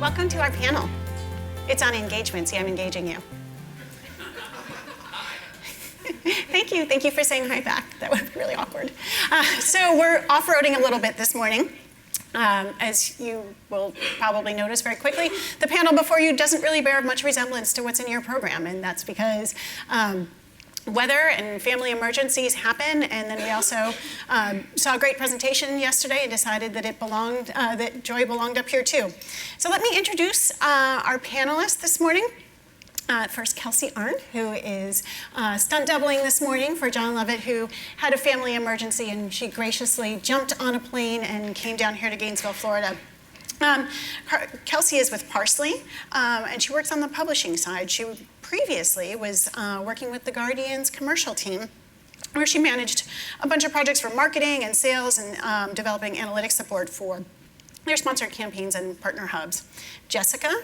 Welcome to our panel. It's on engagement. See, I'm engaging you. Thank you for saying hi back. That would be really awkward. So we're off-roading a little bit this morning. As you will probably notice very quickly, the panel before you doesn't really bear much resemblance to what's in your program, and that's because weather and family emergencies happen, and then we also saw a great presentation yesterday and decided that that joy belonged up here too. So let me introduce our panelists this morning. First, Kelsey Arndt, who is stunt doubling this morning for John Lovett, who had a family emergency, and she graciously jumped on a plane and came down here to Gainesville, Florida. Kelsey is with Parsley, and she works on the publishing side. She previously was working with the Guardian's commercial team, where she managed a bunch of projects for marketing and sales and developing analytics support for their sponsored campaigns and partner hubs. Jessica,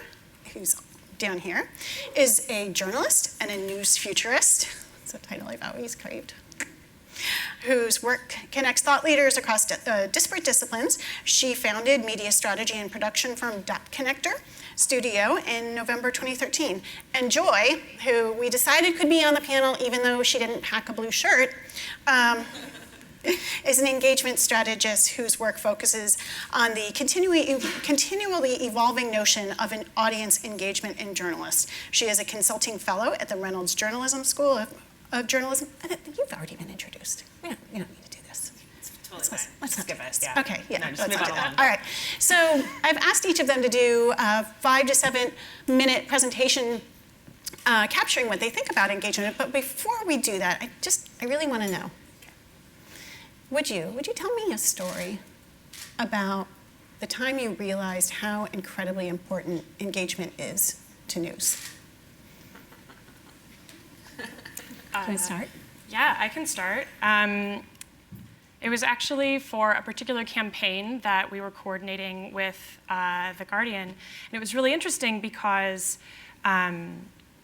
who's down here, is a journalist and a news futurist. That's a title I've always craved. Whose work connects thought leaders across disparate disciplines. She founded media strategy and production firm Dot Connector Studio in November 2013. And Joy, who we decided could be on the panel even though she didn't pack a blue shirt, is an engagement strategist whose work focuses on the continually evolving notion of an audience engagement in journalists. She is a consulting fellow at the Reynolds Journalism School of Journalism. You've already been introduced. We don't need to do this. Let's not skip it. Yeah. Okay, yeah. No, let's not do that. All right. So I've asked each of them to do a 5 to 7 minute presentation capturing what they think about engagement. But before we do that, I really want to know. Would you tell me a story about the time you realized how incredibly important engagement is to news? Can I start? Yeah, I can start. It was actually for a particular campaign that we were coordinating with The Guardian. And it was really interesting because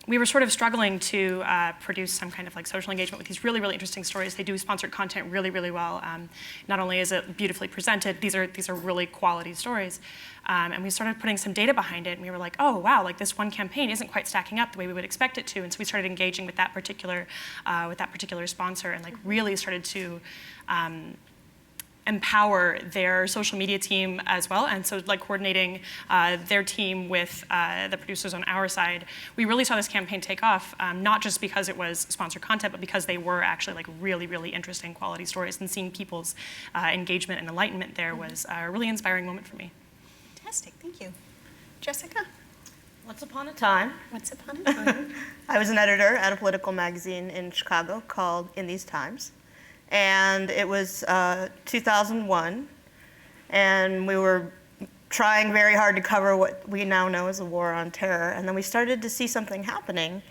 we were sort of struggling to produce some kind of like social engagement with these really, really interesting stories. They do sponsored content really, really well. Not only is it beautifully presented, these are really quality stories. And we started putting some data behind it, and we were like, oh wow, like this one campaign isn't quite stacking up the way we would expect it to. And so we started engaging with that particular sponsor, and like really started to empower their social media team as well. And so like coordinating their team with the producers on our side, we really saw this campaign take off, not just because it was sponsored content, but because they were actually like really, really interesting quality stories, and seeing people's engagement and enlightenment there was a really inspiring moment for me. Fantastic, thank you. Jessica? Once upon a time, I was an editor at a political magazine in Chicago called In These Times. And it was 2001, and we were trying very hard to cover what we now know as a war on terror. And then we started to see something happening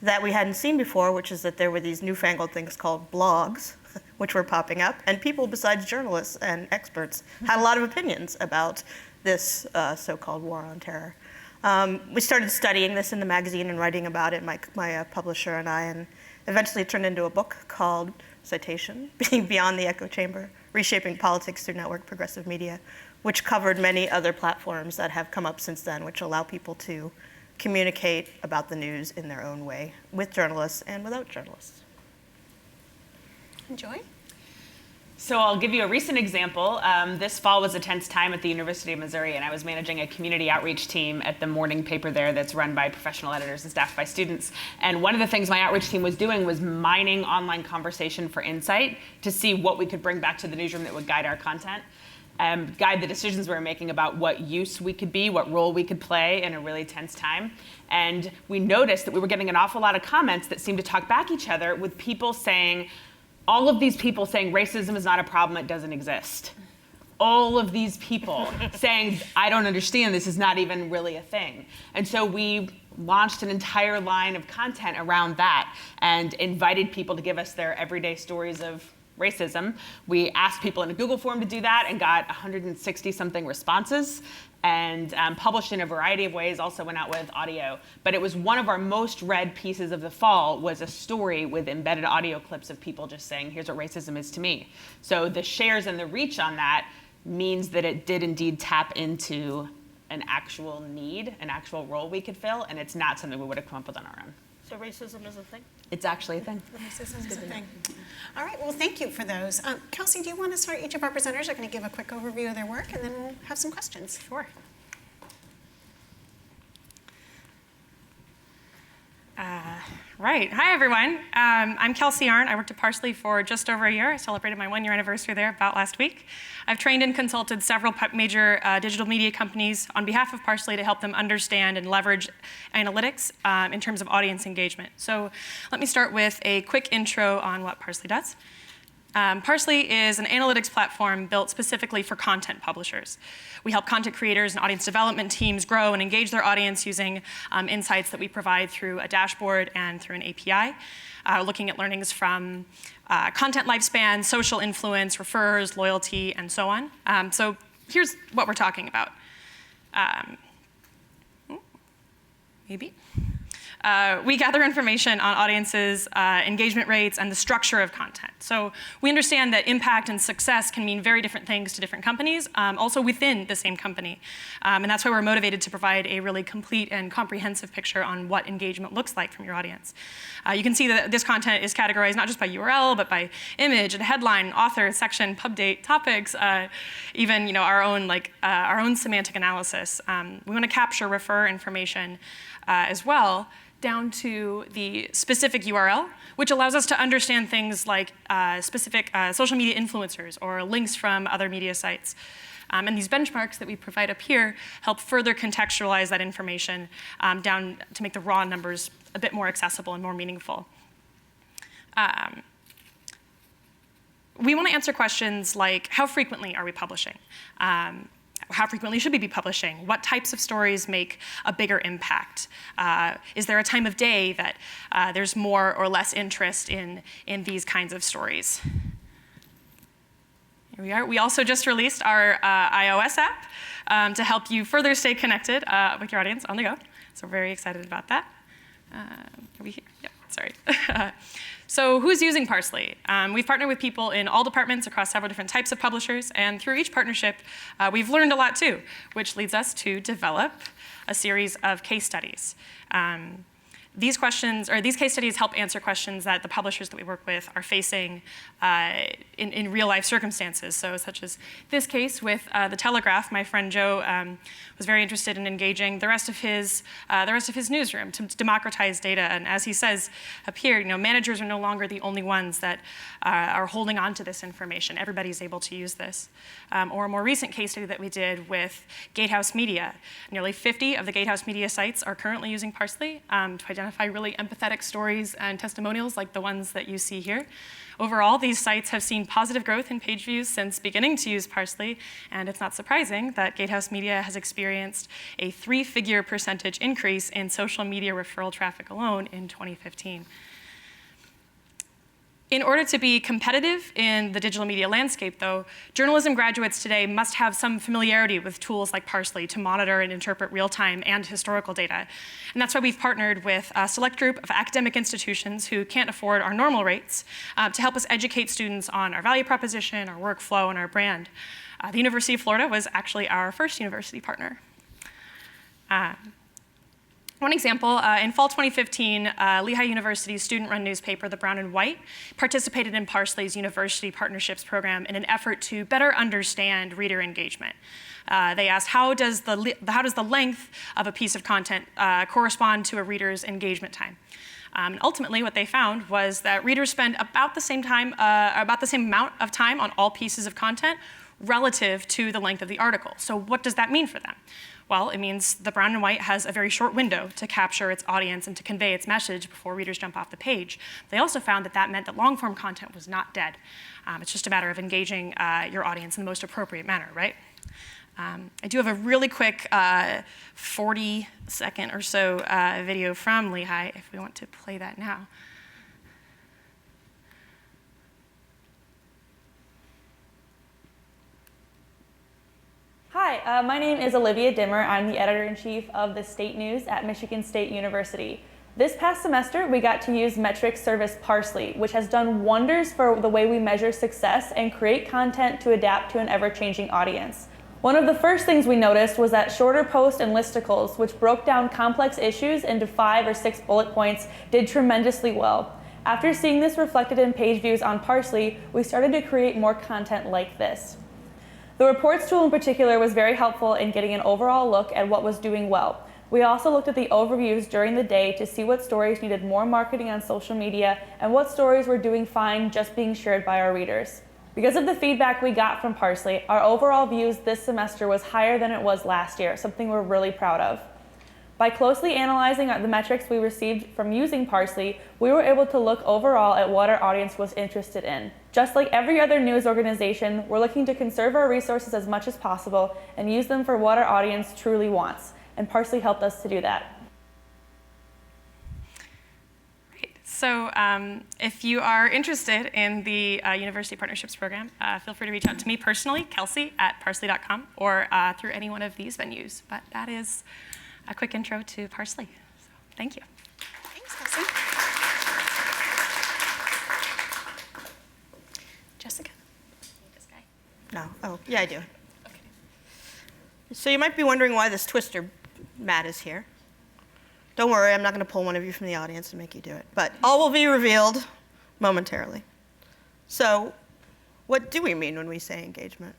that we hadn't seen before, which is that there were these newfangled things called blogs, which were popping up, and people besides journalists and experts had a lot of opinions about this so-called war on terror. We started studying this in the magazine and writing about it, my publisher and I, and eventually it turned into a book called Citation, Beyond the Echo Chamber, Reshaping Politics Through Network Progressive Media, which covered many other platforms that have come up since then, which allow people to communicate about the news in their own way, with journalists and without journalists. Joy? So I'll give you a recent example. This fall was a tense time at the University of Missouri, and I was managing a community outreach team at the morning paper there that's run by professional editors and staffed by students. And one of the things my outreach team was doing was mining online conversation for insight to see what we could bring back to the newsroom that would guide our content, guide the decisions we were making about what use we could be, what role we could play in a really tense time. And we noticed that we were getting an awful lot of comments that seemed to talk back each other, with people saying, all of these people saying racism is not a problem, it doesn't exist. All of these people saying, I don't understand, this is not even really a thing. And so we launched an entire line of content around that and invited people to give us their everyday stories of racism. We asked people in a Google form to do that and got 160-something responses, and published in a variety of ways, also went out with audio. But it was one of our most read pieces of the fall, was a story with embedded audio clips of people just saying, here's what racism is to me. So the shares and the reach on that means that it did indeed tap into an actual need, an actual role we could fill, and it's not something we would have come up with on our own. So racism is a thing? It's actually a thing. Racism is a thing. All right, well, thank you for those. Kelsey, do you want to start? Each of our presenters are going to give a quick overview of their work, and then we'll have some questions. Sure. Right. Hi, everyone. I'm Kelsey Arndt. I worked at Parsley for just over a year. I celebrated my 1-year anniversary there about last week. I've trained and consulted several major digital media companies on behalf of Parsley to help them understand and leverage analytics in terms of audience engagement. So let me start with a quick intro on what Parsley does. Parsley is an analytics platform built specifically for content publishers. We help content creators and audience development teams grow and engage their audience using insights that we provide through a dashboard and through an API, looking at learnings from content lifespan, social influence, refers, loyalty, and so on. So here's what we're talking about. Maybe. We gather information on audiences, engagement rates, and the structure of content. So we understand that impact and success can mean very different things to different companies, also within the same company. And that's why we're motivated to provide a really complete and comprehensive picture on what engagement looks like from your audience. You can see that this content is categorized not just by URL, but by image and headline, author, section, pub date, topics, even our own semantic analysis. We want to capture refer information as well, down to the specific URL, which allows us to understand things like specific social media influencers or links from other media sites. And these benchmarks that we provide up here help further contextualize that information down to make the raw numbers a bit more accessible and more meaningful. We want to answer questions like, how frequently are we publishing? How frequently should we be publishing? What types of stories make a bigger impact? Is there a time of day that there's more or less interest in these kinds of stories? Here we are. We also just released our iOS app to help you further stay connected with your audience on the go. So we're very excited about that. Are we here? Yep, sorry. So who's using Parsley? We've partnered with people in all departments across several different types of publishers, and through each partnership, we've learned a lot too, which leads us to develop a series of case studies. These case studies help answer questions that the publishers that we work with are facing in real life circumstances. So such as this case with The Telegraph, my friend Joe was very interested in engaging the rest of his newsroom to democratize data. And as he says up here, managers are no longer the only ones that are holding on to this information. Everybody's able to use this. Or a more recent case study that we did with Gatehouse Media. Nearly 50 of the Gatehouse Media sites are currently using Parsley to identify really empathetic stories and testimonials like the ones that you see here. Overall, these sites have seen positive growth in page views since beginning to use Parsley, and it's not surprising that Gatehouse Media has experienced a 3-figure percentage increase in social media referral traffic alone in 2015. In order to be competitive in the digital media landscape, though, journalism graduates today must have some familiarity with tools like Parsley to monitor and interpret real-time and historical data. And that's why we've partnered with a select group of academic institutions who can't afford our normal rates to help us educate students on our value proposition, our workflow, and our brand. The University of Florida was actually our first university partner. One example, in fall 2015, Lehigh University's student-run newspaper, The Brown and White, participated in Parsley's University Partnerships Program in an effort to better understand reader engagement. They asked, how does the length of a piece of content correspond to a reader's engagement time? And ultimately, what they found was that readers spend about the same amount of time on all pieces of content relative to the length of the article. So what does that mean for them? Well, it means the Brown and White has a very short window to capture its audience and to convey its message before readers jump off the page. They also found that that meant that long-form content was not dead. It's just a matter of engaging your audience in the most appropriate manner, right? I do have a really quick 40-second or so video from Lehigh, if we want to play that now. Hi, my name is Olivia Dimmer. I'm the editor-in-chief of the State News at Michigan State University. This past semester, we got to use metrics service Parsley, which has done wonders for the way we measure success and create content to adapt to an ever-changing audience. One of the first things we noticed was that shorter posts and listicles, which broke down complex issues into 5 or 6 bullet points, did tremendously well. After seeing this reflected in page views on Parsley, we started to create more content like this. The reports tool in particular was very helpful in getting an overall look at what was doing well. We also looked at the overviews during the day to see what stories needed more marketing on social media and what stories were doing fine just being shared by our readers. Because of the feedback we got from Parsley, our overall views this semester was higher than it was last year, something we're really proud of. By closely analyzing the metrics we received from using Parsley, we were able to look overall at what our audience was interested in. Just like every other news organization, we're looking to conserve our resources as much as possible and use them for what our audience truly wants, and Parsley helped us to do that. So if you are interested in the University Partnerships Program, feel free to reach out to me personally, Kelsey at parsley.com, or through any one of these venues. But that is a quick intro to Parsley. So thank you. Thanks, Kelsey. Jessica? This guy? No. Oh, yeah, I do. Okay. So you might be wondering why this twister mat is here. Don't worry, I'm not going to pull one of you from the audience and make you do it. But all will be revealed momentarily. So what do we mean when we say engagement?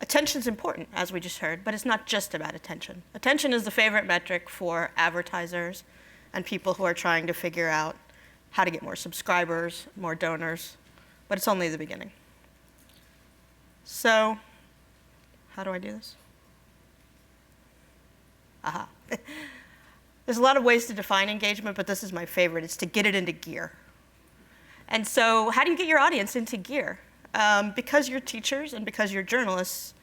Attention's important, as we just heard, but it's not just about attention. Attention is the favorite metric for advertisers and people who are trying to figure out how to get more subscribers, more donors, but it's only the beginning. So how do I do this? Aha. There's a lot of ways to define engagement, but this is my favorite. It's to get it into gear. And so how do you get your audience into gear? Because you're teachers and because you're journalists,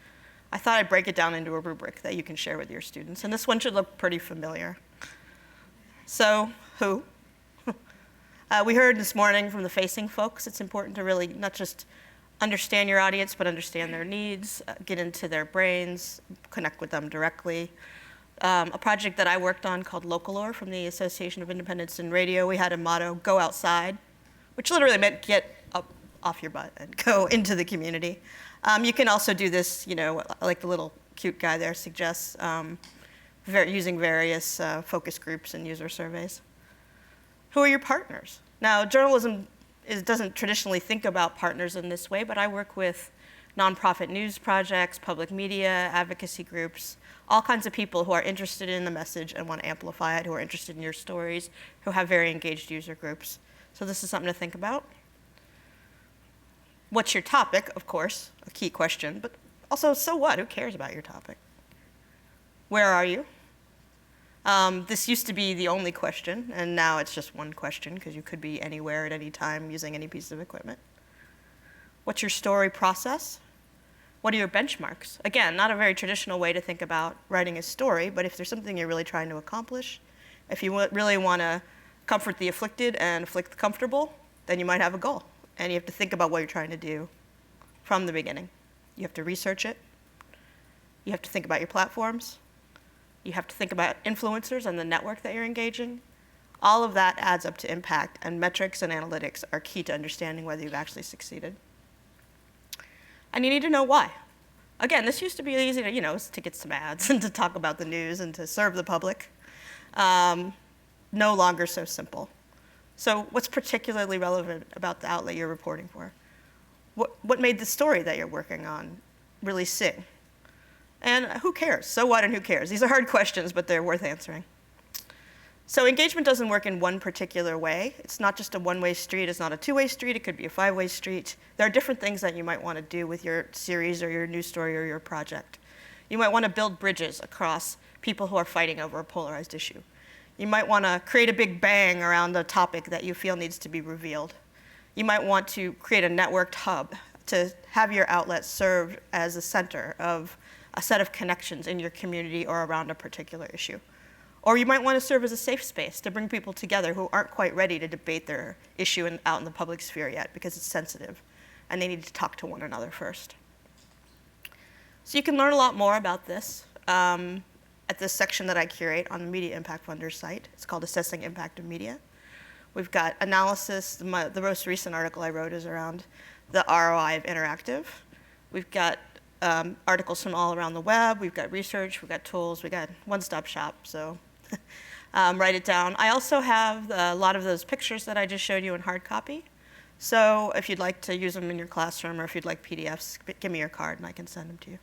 I thought I'd break it down into a rubric that you can share with your students. And this one should look pretty familiar. So who? We heard this morning from the facing folks, it's important to really not just understand your audience, but understand their needs, get into their brains, connect with them directly. A project that I worked on called Localore from the Association of Independents in Radio, we had a motto, go outside, which literally meant get up off your butt and go into the community. You can also do this, like the little cute guy there suggests, using various focus groups and user surveys. Who are your partners? Now, journalism doesn't traditionally think about partners in this way, but I work with nonprofit news projects, public media, advocacy groups, all kinds of people who are interested in the message and want to amplify it, who are interested in your stories, who have very engaged user groups. So this is something to think about. What's your topic, of course, a key question, but also, so what? Who cares about your topic? Where are you? This used to be the only question, and now it's just one question, because you could be anywhere at any time using any piece of equipment. What's your story process? What are your benchmarks? Again, not a very traditional way to think about writing a story, but if there's something you're really trying to accomplish, if you really want to comfort the afflicted and afflict the comfortable, then you might have a goal. And you have to think about what you're trying to do from the beginning. You have to research it. You have to think about your platforms. You have to think about influencers and the network that you're engaging. All of that adds up to impact, and metrics and analytics are key to understanding whether you've actually succeeded. And you need to know why. Again, this used to be easy to get some ads and to talk about the news and to serve the public. No longer so simple. So what's particularly relevant about the outlet you're reporting for? What made the story that you're working on really sing? And who cares? So what and who cares? These are hard questions, but they're worth answering. So engagement doesn't work in one particular way. It's not just a one-way street. It's not a two-way street. It could be a five-way street. There are different things that you might want to do with your series or your news story or your project. You might want to build bridges across people who are fighting over a polarized issue. You might want to create a big bang around a topic that you feel needs to be revealed. You might want to create a networked hub to have your outlet serve as a center of a set of connections in your community or around a particular issue. Or you might want to serve as a safe space to bring people together who aren't quite ready to debate their issue out in the public sphere yet because it's sensitive and they need to talk to one another first. So you can learn a lot more about this at this section that I curate on the Media Impact Funder's site. It's called Assessing Impact of Media. We've got analysis. The most recent article I wrote is around the ROI of interactive. We've got articles from all around the web. We've got research. We've got tools. We've got one-stop shop. So write it down. I also have a lot of those pictures that I just showed you in hard copy. So if you'd like to use them in your classroom or if you'd like PDFs, give me your card and I can send them to you.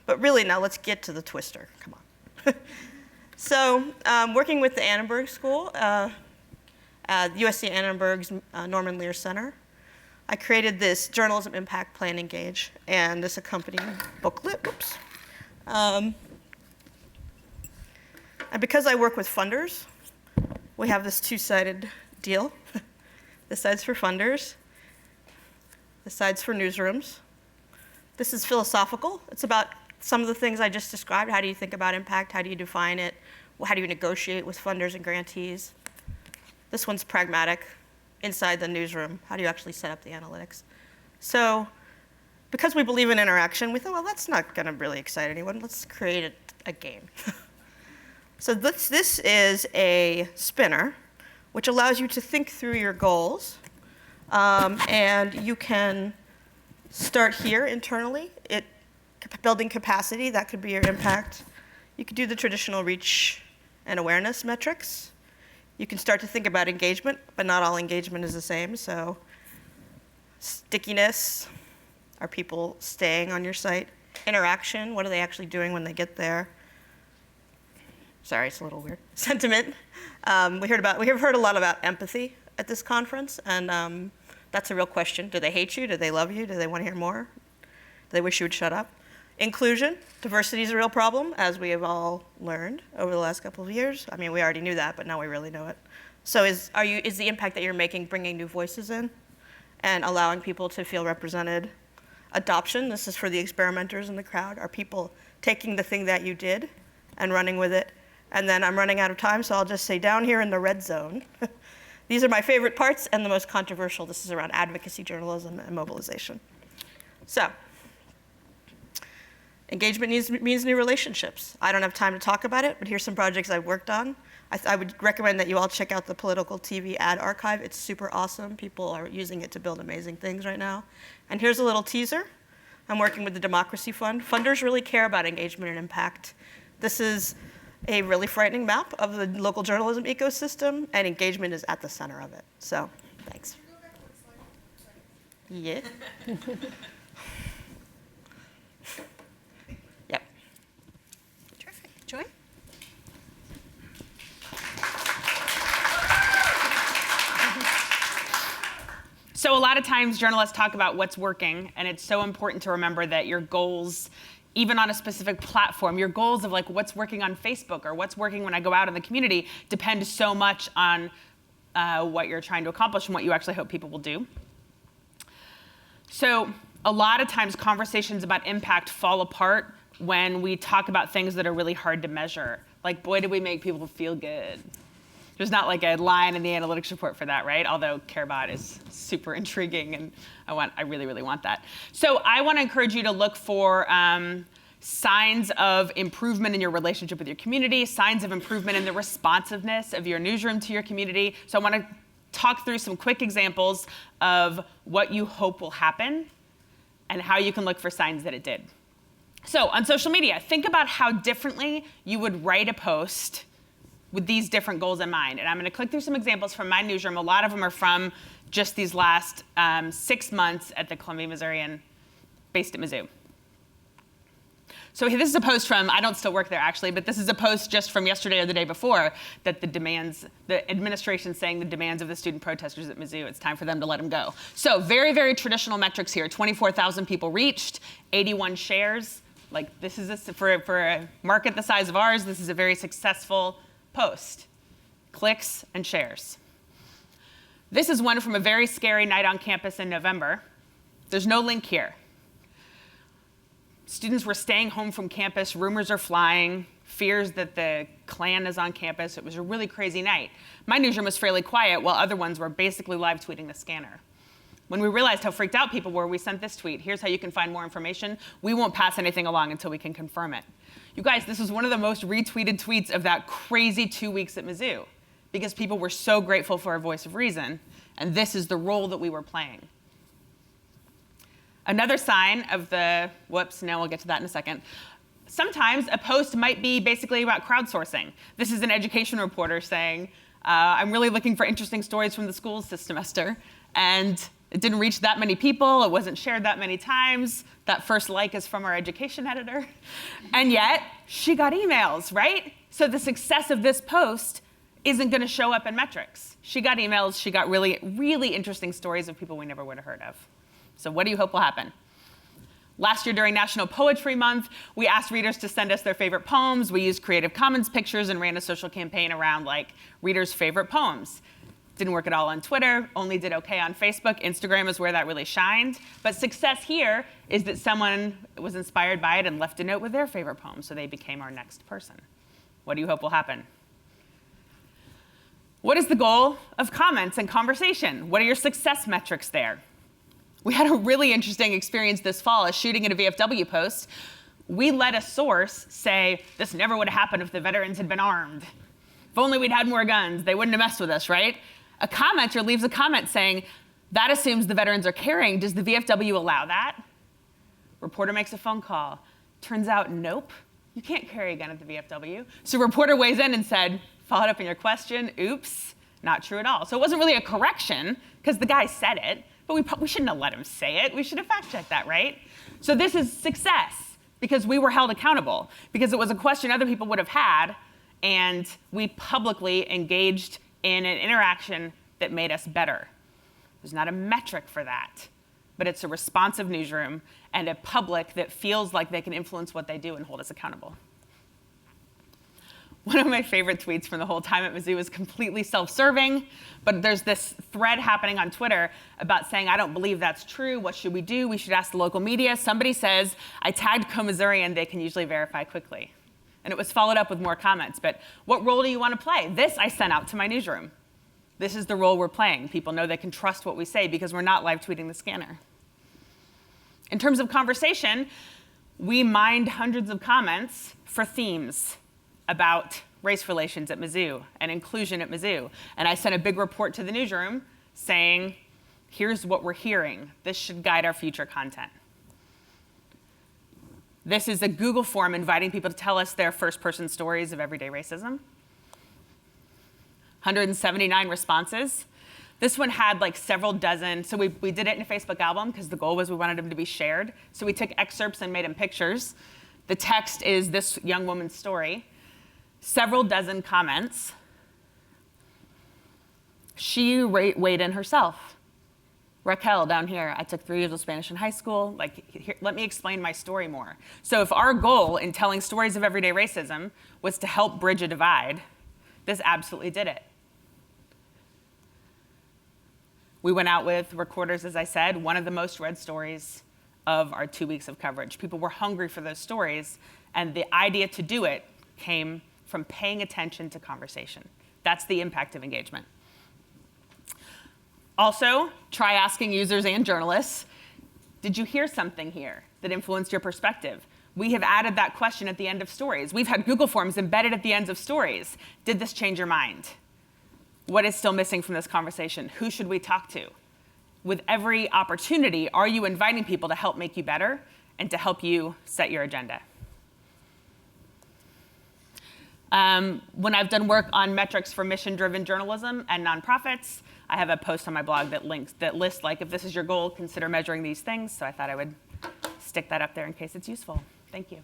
But really, now let's get to the twister. Come on. So working with the Annenberg School, USC Annenberg's Norman Lear Center, I created this Journalism Impact Plan Engage and this accompanying booklet. Oops. And because I work with funders, we have this two-sided deal. This side's for funders. This side's for newsrooms. This is philosophical. It's about some of the things I just described. How do you think about impact? How do you define it? How do you negotiate with funders and grantees? This one's pragmatic. Inside the newsroom, how do you actually set up the analytics? So because we believe in interaction, we thought, well, that's not going to really excite anyone. Let's create a game. So this is a spinner, which allows you to think through your goals. And you can start here internally, building capacity. That could be your impact. You could do the traditional reach and awareness metrics. You can start to think about engagement, but not all engagement is the same. So stickiness, are people staying on your site? Interaction, what are they actually doing when they get there? Sorry, it's a little weird. Sentiment. We have heard a lot about empathy at this conference, and that's a real question. Do they hate you? Do they love you? Do they want to hear more? Do they wish you would shut up? Inclusion, diversity is a real problem, as we have all learned over the last couple of years. I mean, we already knew that, but now we really know it. So is the impact that you're making bringing new voices in and allowing people to feel represented? Adoption, this is for the experimenters in the crowd. Are people taking the thing that you did and running with it? And then I'm running out of time, so I'll just say down here in the red zone, these are my favorite parts and the most controversial. This is around advocacy journalism and mobilization. So. Engagement means new relationships. I don't have time to talk about it, but here's some projects I've worked on. I would recommend that you all check out the Political TV ad archive. It's super awesome. People are using it to build amazing things right now. And here's a little teaser. I'm working with the Democracy Fund. Funders really care about engagement and impact. This is a really frightening map of the local journalism ecosystem, and engagement is at the center of it. So, thanks. Yeah. Joy? So a lot of times journalists talk about what's working, and it's so important to remember that your goals, even on a specific platform, your goals of like what's working on Facebook or what's working when I go out in the community depend so much on what you're trying to accomplish and what you actually hope people will do. So a lot of times conversations about impact fall apart when we talk about things that are really hard to measure. Like, boy, did we make people feel good. There's not like a line in the analytics report for that, right? Although CareBot is super intriguing, and I really, really want that. So I want to encourage you to look for signs of improvement in your relationship with your community, signs of improvement in the responsiveness of your newsroom to your community. So I want to talk through some quick examples of what you hope will happen and how you can look for signs that it did. So on social media, think about how differently you would write a post with these different goals in mind. And I'm going to click through some examples from my newsroom. A lot of them are from just these last 6 months at the Columbia Missourian, based at Mizzou. So this is a post from, I don't still work there actually, but this is a post just from yesterday or the day before that the administration saying the demands of the student protesters at Mizzou, it's time for them to let them go. So very, very traditional metrics here. 24,000 people reached, 81 shares. Like this is, for a market the size of ours, this is a very successful post. Clicks and shares. This is one from a very scary night on campus in November. There's no link here. Students were staying home from campus, rumors are flying, fears that the Klan is on campus. It was a really crazy night. My newsroom was fairly quiet while other ones were basically live tweeting the scanner. When we realized how freaked out people were, we sent this tweet. Here's how you can find more information. We won't pass anything along until we can confirm it. You guys, this was one of the most retweeted tweets of that crazy 2 weeks at Mizzou because people were so grateful for a voice of reason, and this is the role that we were playing. Another sign of the, whoops, now we'll get to that in a second. Sometimes a post might be basically about crowdsourcing. This is an education reporter saying, I'm really looking for interesting stories from the schools this semester. And it didn't reach that many people. It wasn't shared that many times. That first like is from our education editor. And yet, she got emails, right? So the success of this post isn't going to show up in metrics. She got emails. She got really, really interesting stories of people we never would have heard of. So what do you hope will happen? Last year during National Poetry Month, we asked readers to send us their favorite poems. We used Creative Commons pictures and ran a social campaign around readers' favorite poems. Didn't work at all on Twitter, only did okay on Facebook. Instagram is where that really shined. But success here is that someone was inspired by it and left a note with their favorite poem, so they became our next person. What do you hope will happen? What is the goal of comments and conversation? What are your success metrics there? We had a really interesting experience this fall, a shooting at a VFW post. We let a source say, this never would have happened if the veterans had been armed. If only we'd had more guns, they wouldn't have messed with us, right? A commenter leaves a comment saying, that assumes the veterans are carrying. Does the VFW allow that? Reporter makes a phone call. Turns out, nope, you can't carry a gun at the VFW. So reporter weighs in and said, followed up on your question, oops, not true at all. So it wasn't really a correction, because the guy said it. But we shouldn't have let him say it. We should have fact-checked that, right? So this is success, because we were held accountable, because it was a question other people would have had, and we publicly engaged in an interaction that made us better. There's not a metric for that, but it's a responsive newsroom and a public that feels like they can influence what they do and hold us accountable. One of my favorite tweets from the whole time at Mizzou is completely self-serving, but there's this thread happening on Twitter about saying, I don't believe that's true. What should we do? We should ask the local media. Somebody says, I tagged Co-Missourian. They can usually verify quickly. And it was followed up with more comments. But what role do you want to play? This I sent out to my newsroom. This is the role we're playing. People know they can trust what we say because we're not live tweeting the scanner. In terms of conversation, we mined hundreds of comments for themes about race relations at Mizzou and inclusion at Mizzou. And I sent a big report to the newsroom saying, here's what we're hearing. This should guide our future content. This is a Google form inviting people to tell us their first-person stories of everyday racism. 179 responses. This one had several dozen. So we did it in a Facebook album because the goal was we wanted them to be shared. So we took excerpts and made them pictures. The text is this young woman's story. Several dozen comments. She weighed in herself. Raquel down here, I took 3 years of Spanish in high school. Here, let me explain my story more. So if our goal in telling stories of everyday racism was to help bridge a divide, this absolutely did it. We went out with recorders, as I said, one of the most read stories of our 2 weeks of coverage. People were hungry for those stories, and the idea to do it came from paying attention to conversation. That's the impact of engagement. Also, try asking users and journalists, did you hear something here that influenced your perspective? We have added that question at the end of stories. We've had Google Forms embedded at the ends of stories. Did this change your mind? What is still missing from this conversation? Who should we talk to? With every opportunity, are you inviting people to help make you better and to help you set your agenda? When I've done work on metrics for mission-driven journalism and nonprofits, I have a post on my blog that lists, if this is your goal, consider measuring these things. So I thought I would stick that up there in case it's useful. Thank you.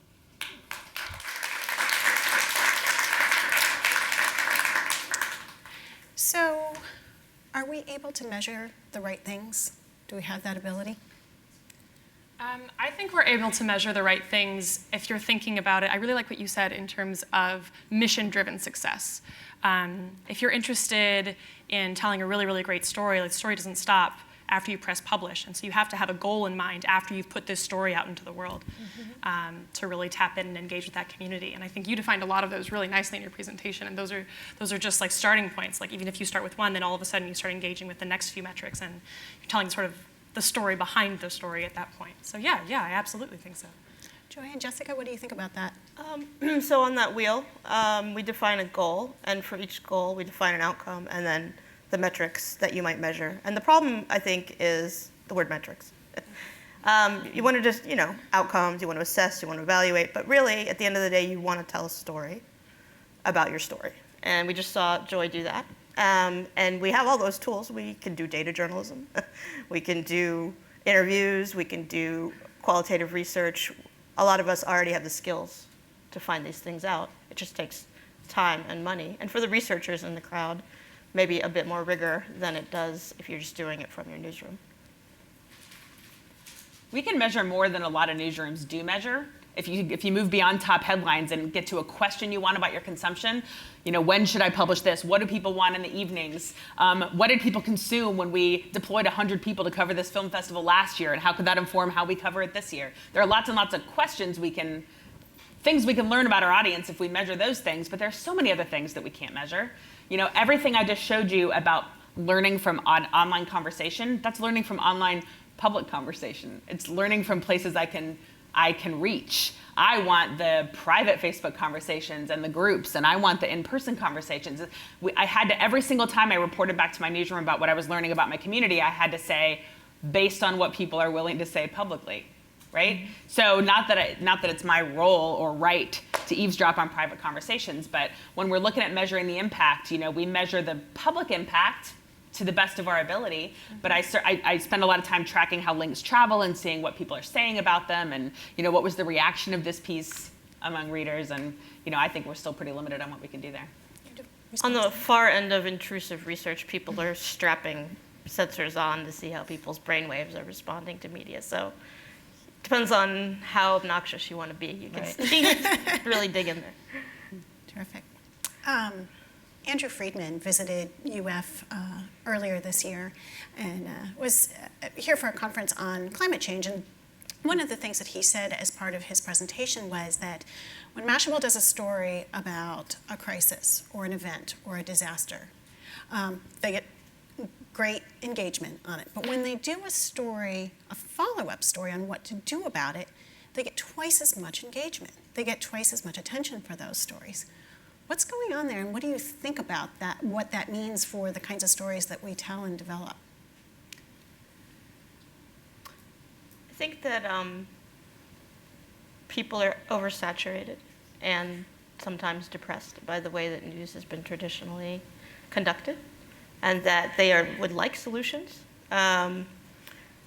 So, are we able to measure the right things? Do we have that ability? I think we're able to measure the right things if you're thinking about it. I really like what you said in terms of mission-driven success. If you're interested in telling a really, really great story, the story doesn't stop after you press publish. And so you have to have a goal in mind after you've put this story out into the world to really tap in and engage with that community. And I think you defined a lot of those really nicely in your presentation. And those are just starting points. Even if you start with one, then all of a sudden you start engaging with the next few metrics and you're telling sort of the story behind the story at that point. So yeah, I absolutely think so. Joanne, Jessica, what do you think about that? So on that wheel, we define a goal, and for each goal, we define an outcome, and then the metrics that you might measure. And the problem, I think, is the word metrics. You want to just, outcomes, you want to assess, you want to evaluate, but really, at the end of the day, you want to tell a story about your story. And we just saw Joy do that. And we have all those tools. We can do data journalism. We can do interviews. We can do qualitative research. A lot of us already have the skills to find these things out. It just takes time and money. And for the researchers in the crowd, maybe a bit more rigor than it does if you're just doing it from your newsroom. We can measure more than a lot of newsrooms do measure. If you move beyond top headlines and get to a question you want about your consumption, when should I publish this? What do people want in the evenings? What did people consume when we deployed 100 people to cover this film festival last year? And how could that inform how we cover it this year? There are lots and lots of questions things we can learn about our audience if we measure those things, but there's so many other things that we can't measure. Everything I just showed you about learning from online conversation, that's learning from online public conversation. It's learning from places I can reach. I want the private Facebook conversations and the groups, and I want the in-person conversations. I had to, every single time I reported back to my newsroom about what I was learning about my community, I had to say, based on what people are willing to say publicly, right? Mm-hmm. So not that it's my role or right to eavesdrop on private conversations, but when we're looking at measuring the impact, we measure the public impact to the best of our ability, but I spend a lot of time tracking how links travel and seeing what people are saying about them, and what was the reaction of this piece among readers, and I think we're still pretty limited on what we can do there. On the far end of intrusive research, people are strapping sensors on to see how people's brainwaves are responding to media. So it depends on how obnoxious you want to be. You can really dig in there. Terrific. Andrew Friedman visited UF earlier this year and was here for a conference on climate change. And one of the things that he said as part of his presentation was that when Mashable does a story about a crisis or an event or a disaster, they get great engagement on it. But when they do a story, a follow-up story on what to do about it, they get twice as much engagement. They get twice as much attention for those stories. What's going on there, and what do you think about that, what that means for the kinds of stories that we tell and develop? I think that people are oversaturated and sometimes depressed by the way that news has been traditionally conducted, and that they would like solutions. And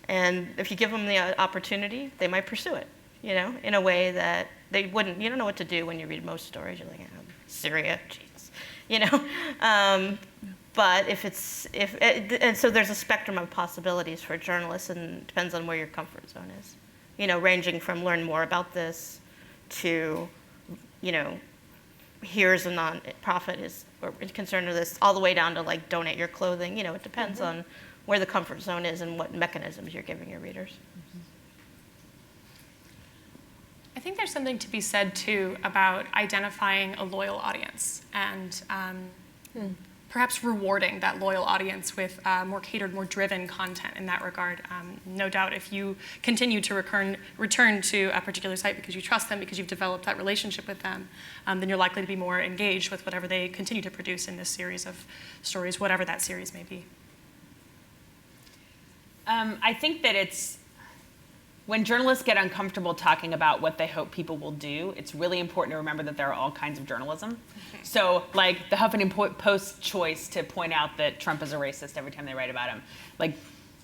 if you give them the opportunity, they might pursue it, in a way that they wouldn't. You don't know what to do when you read most stories. You're like, Syria, jeez, but and so there's a spectrum of possibilities for journalists, and it depends on where your comfort zone is, ranging from learn more about this to, here's a non-profit or concerned with this, all the way down to donate your clothing. It depends on where the comfort zone is and what mechanisms you're giving your readers. I think there's something to be said, too, about identifying a loyal audience and perhaps rewarding that loyal audience with more catered, more driven content in that regard. No doubt if you continue to return to a particular site because you trust them, because you've developed that relationship with them, then you're likely to be more engaged with whatever they continue to produce in this series of stories, whatever that series may be. I think that when journalists get uncomfortable talking about what they hope people will do, it's really important to remember that there are all kinds of journalism. Okay. So, the Huffington Post choice to point out that Trump is a racist every time they write about him,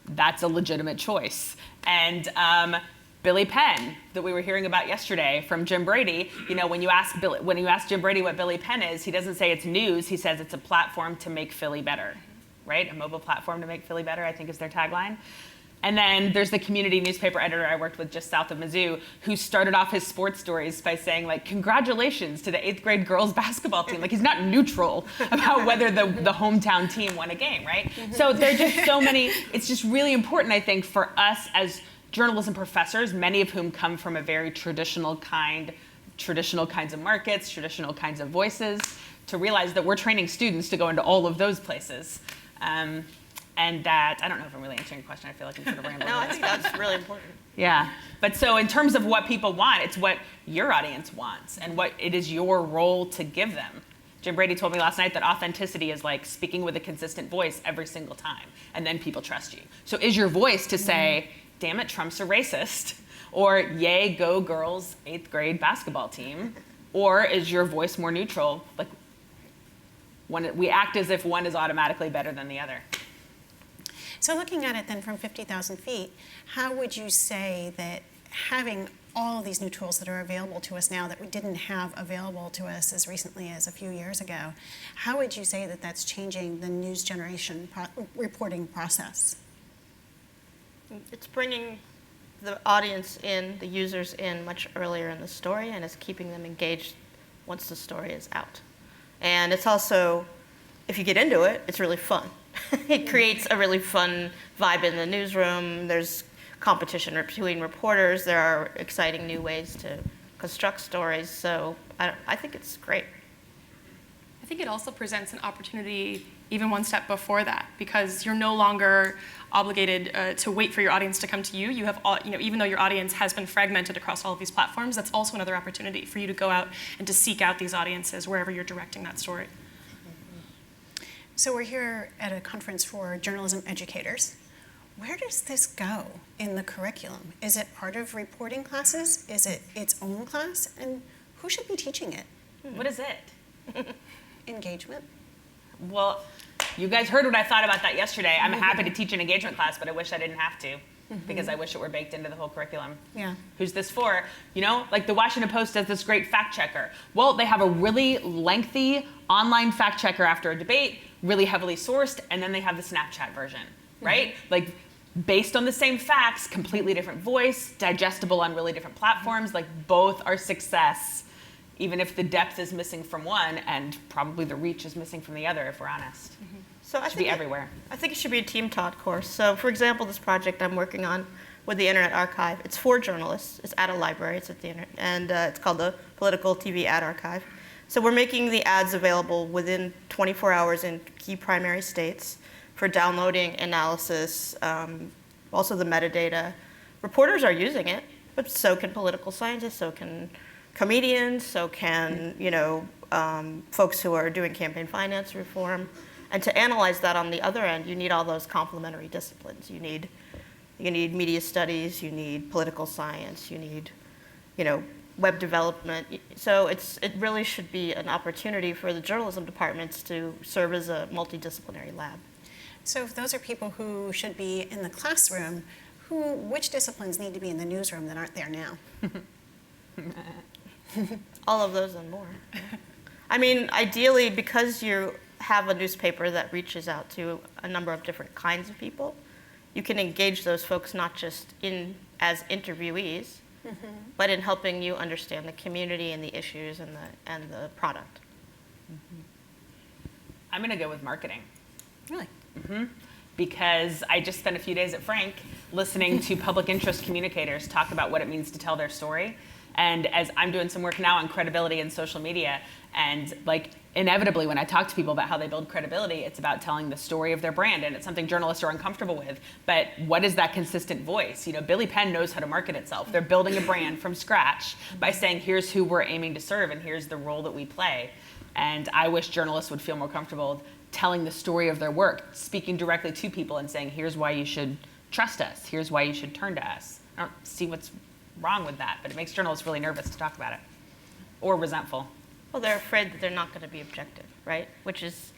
that's a legitimate choice. And Billy Penn, that we were hearing about yesterday from Jim Brady, when you ask Jim Brady what Billy Penn is, he doesn't say it's news. He says it's a platform to make Philly better, right? A mobile platform to make Philly better, I think is their tagline. And then there's the community newspaper editor I worked with just south of Mizzou, who started off his sports stories by saying, congratulations to the 8th grade girls basketball team. He's not neutral about whether the hometown team won a game, right? So there are just so many. It's just really important, I think, for us as journalism professors, many of whom come from a very traditional kinds of markets, traditional kinds of voices, to realize that we're training students to go into all of those places. And that, I don't know if I'm really answering your question. I feel like I'm sort of rambling. No, I think that's really important. Yeah. But so in terms of what people want, it's what your audience wants and what it is your role to give them. Jim Brady told me last night that authenticity is like speaking with a consistent voice every single time, and then people trust you. So is your voice to say, damn it, Trump's a racist? Or yay, go girls 8th grade basketball team? Or is your voice more neutral? Like, we act as if one is automatically better than the other. So looking at it then from 50,000 feet, how would you say that having all of these new tools that are available to us now that we didn't have available to us as recently as a few years ago, how would you say that that's changing the news generation reporting process? It's bringing the audience in, the users in much earlier in the story, and it's keeping them engaged once the story is out. And it's also, if you get into it, it's really fun. It creates a really fun vibe in the newsroom. There's competition between reporters. There are exciting new ways to construct stories. So I think it's great. I think it also presents an opportunity even one step before that, because you're no longer obligated to wait for your audience to come to you. You have, even though your audience has been fragmented across all of these platforms, that's also another opportunity for you to go out and to seek out these audiences wherever you're directing that story. So we're here at a conference for journalism educators. Where does this go in the curriculum? Is it part of reporting classes? Is it its own class? And who should be teaching it? What is it? Engagement. Well, you guys heard what I thought about that yesterday. I'm happy to teach an engagement class, but I wish I didn't have to, because I wish it were baked into the whole curriculum. Yeah. Who's this for? You know, like the Washington Post does this great fact checker. Well, they have a really lengthy online fact checker after a debate, really heavily sourced, and then they have the Snapchat version, right? Like, based on the same facts, completely different voice, digestible on really different platforms. Like, both are success, even if the depth is missing from one and probably the reach is missing from the other, if we're honest. So It should be everywhere. I think it should be a team-taught course. So, for example, this project I'm working on with the Internet Archive, it's for journalists. It's at a library. It's at the internet, and it's called the Political TV Ad Archive. So we're making the ads available within 24 hours in key primary states for downloading, analysis, also the metadata. Reporters are using it, but so can political scientists, so can comedians, so can folks who are doing campaign finance reform. And to analyze that on the other end, you need all those complementary disciplines. You need media studies, you need political science, you need web development. So it really should be an opportunity for the journalism departments to serve as a multidisciplinary lab. So if those are people who should be in the classroom, which disciplines need to be in the newsroom that aren't there now? All of those and more. I mean, ideally, because you have a newspaper that reaches out to a number of different kinds of people, you can engage those folks not just as interviewees, but in helping you understand the community and the issues and the product. I'm going to go with marketing. Really? Because I just spent a few days at Frank listening to public interest communicators talk about what it means to tell their story. And as I'm doing some work now on credibility in social media, and like inevitably when I talk to people about how they build credibility, it's about telling the story of their brand, and it's something journalists are uncomfortable with. But what is that consistent voice? Billy Penn knows how to market itself. They're building a brand from scratch by saying, here's who we're aiming to serve, and here's the role that we play. And I wish journalists would feel more comfortable telling the story of their work, speaking directly to people and saying, here's why you should trust us, here's why you should turn to us. I don't see what's wrong with that, but it makes journalists really nervous to talk about it, or resentful. Well, they're afraid that they're not going to be objective, right? Which is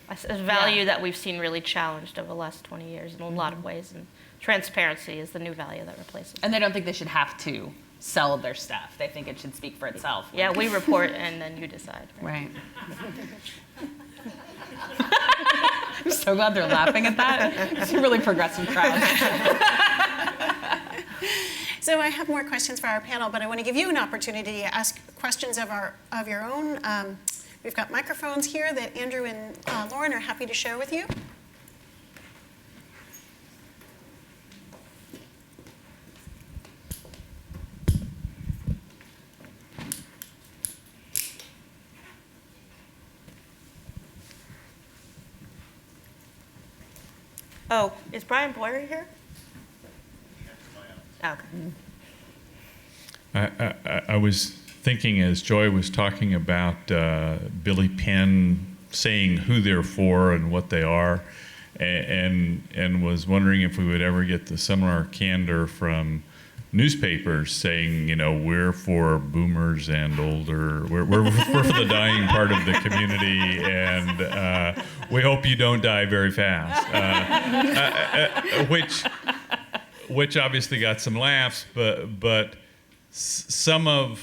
a value that we've seen really challenged over the last 20 years in a lot of ways, and transparency is the new value that replaces it. And they don't think they should have to sell their stuff. They think it should speak for itself. Yeah, we report and then you decide. Right. I'm so glad they're laughing at that. It's a really progressive crowd. So I have more questions for our panel, but I want to give you an opportunity to ask questions of your own. We've got microphones here that Andrew and Lauren are happy to share with you. Oh, is Brian Boyer here? Okay. I was thinking as Joy was talking about Billy Penn saying who they're for and what they are, and was wondering if we would ever get the similar candor from newspapers saying, we're for boomers and older, we're for the dying part of the community, and we hope you don't die very fast, which obviously got some laughs, but some of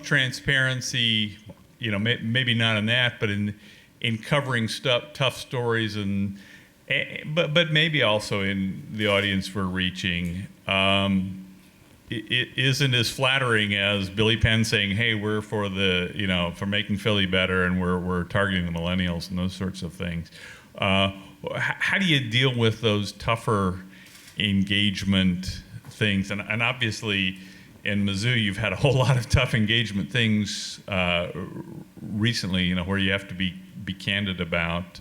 transparency, maybe not in that, but in covering tough stories, but maybe also in the audience we're reaching, it isn't as flattering as Billy Penn saying, "Hey, we're for for making Philly better, and we're targeting the millennials," and those sorts of things. How do you deal with those tougher engagement things? And obviously, in Mizzou, you've had a whole lot of tough engagement things recently, where you have to be candid about,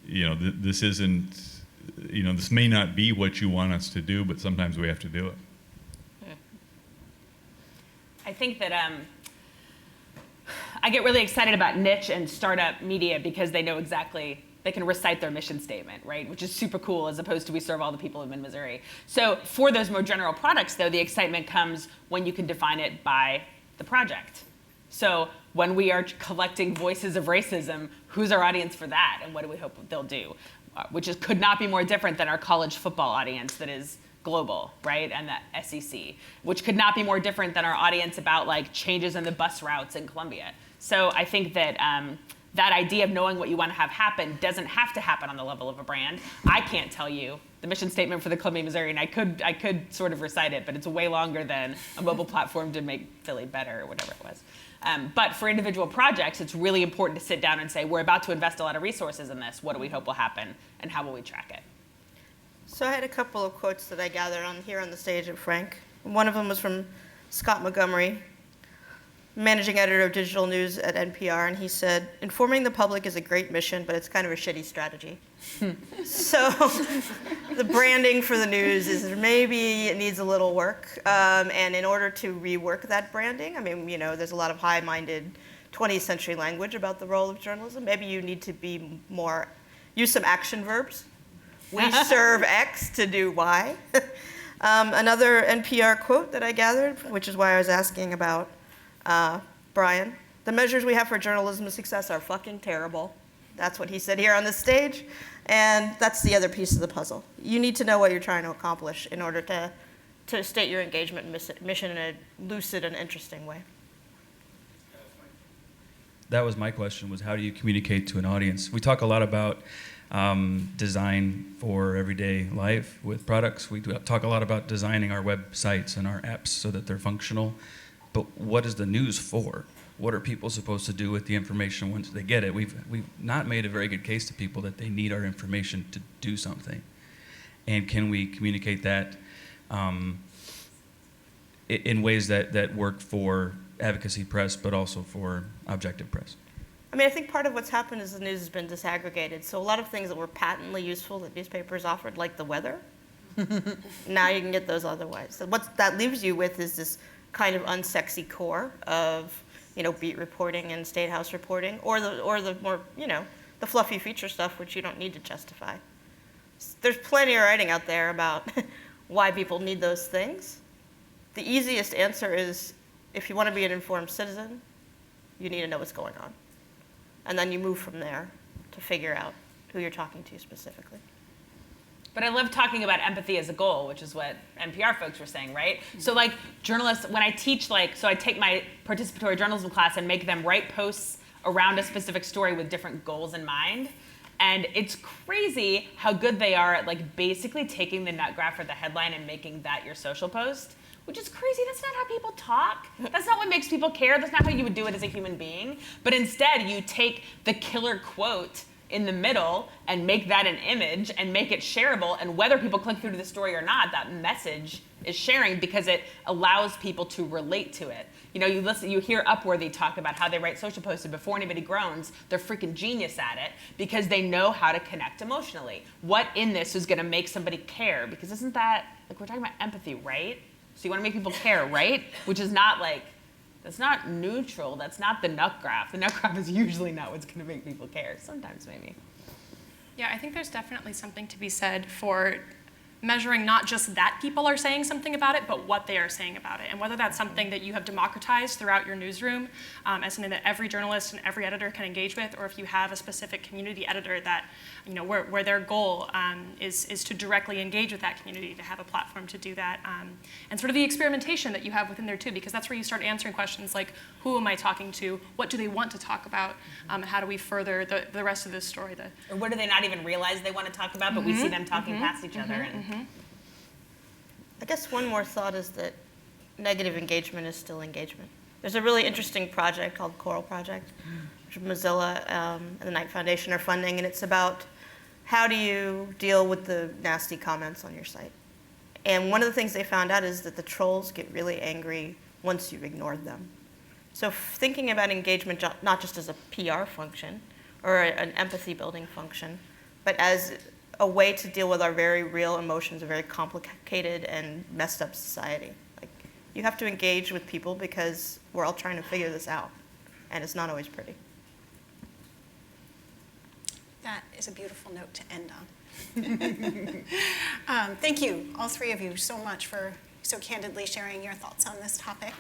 this isn't, this may not be what you want us to do, but sometimes we have to do it. I think that I get really excited about niche and startup media because they know exactly, they can recite their mission statement, right? Which is super cool, as opposed to we serve all the people in Missouri. So for those more general products, though, the excitement comes when you can define it by the project. So when we are collecting voices of racism, who's our audience for that, and what do we hope they'll do? Could not be more different than our college football audience that is global, right? And the SEC, which could not be more different than our audience about changes in the bus routes in Columbia. So I think that that idea of knowing what you want to have happen doesn't have to happen on the level of a brand. I can't tell you the mission statement for the Columbia Missourian. I could sort of recite it, but it's way longer than a mobile platform to make Philly better or whatever it was. But for individual projects, it's really important to sit down and say, we're about to invest a lot of resources in this. What do we hope will happen, and how will we track it? So I had a couple of quotes that I gathered here on the stage of Frank. One of them was from Scott Montgomery, managing editor of digital news at NPR, and he said, "Informing the public is a great mission, but it's kind of a shitty strategy." So the branding for the news is maybe it needs a little work. And in order to rework that branding, there's a lot of high-minded 20th century language about the role of journalism. Maybe you need to be use some action verbs. We serve X to do Y. Another NPR quote that I gathered, which is why I was asking about Brian, "The measures we have for journalism success are fucking terrible." That's what he said here on the stage. And that's the other piece of the puzzle. You need to know what you're trying to accomplish in order to state your engagement mission in a lucid and interesting way. That was my question, was how do you communicate to an audience? We talk a lot about design for everyday life with products. We talk a lot about designing our websites and our apps so that they're functional. But what is the news for? What are people supposed to do with the information once they get it? We've not made a very good case to people that they need our information to do something. And can we communicate that in ways that work for advocacy press, but also for objective press? I think part of what's happened is the news has been disaggregated. So a lot of things that were patently useful that newspapers offered, like the weather, now you can get those otherwise. So what that leaves you with is this kind of unsexy core of beat reporting and state house reporting, or the more, the fluffy feature stuff, which you don't need to justify. There's plenty of writing out there about why people need those things. The easiest answer is, if you want to be an informed citizen, you need to know what's going on. And then you move from there to figure out who you're talking to specifically. But I love talking about empathy as a goal, which is what NPR folks were saying, right? So journalists, when I teach, so I take my participatory journalism class and make them write posts around a specific story with different goals in mind. And it's crazy how good they are at basically taking the nut graph or the headline and making that your social post, which is crazy. That's not how people talk. That's not what makes people care. That's not how you would do it as a human being. But instead, you take the killer quote in the middle and make that an image and make it shareable, and whether people click through to the story or not, that message is sharing because it allows people to relate to it. You hear Upworthy talk about how they write social posts, and before anybody groans, they're freaking genius at it because they know how to connect emotionally. What in this is gonna make somebody care? Because isn't that, we're talking about empathy, right? So you wanna make people care, right? Which is not that's not neutral. That's not the nut graph. The nut graph is usually not what's going to make people care. Sometimes, maybe. Yeah, I think there's definitely something to be said for measuring not just that people are saying something about it, but what they are saying about it. And whether that's something that you have democratized throughout your newsroom as something that every journalist and every editor can engage with, or if you have a specific community editor that, where their goal is to directly engage with that community, to have a platform to do that. And sort of the experimentation that you have within there too, because that's where you start answering questions like, who am I talking to? What do they want to talk about? And how do we further the rest of this story? Or what do they not even realize they want to talk about, but we see them talking past each other. I guess one more thought is that negative engagement is still engagement. There's a really interesting project called Coral Project, which Mozilla and the Knight Foundation are funding, and it's about how do you deal with the nasty comments on your site. And one of the things they found out is that the trolls get really angry once you've ignored them. So thinking about engagement not just as a PR function or an empathy building function, but as a way to deal with our very real emotions, a very complicated and messed up society. Like, you have to engage with people because we're all trying to figure this out, and it's not always pretty. That is a beautiful note to end on. Thank you, all three of you, so much for so candidly sharing your thoughts on this topic.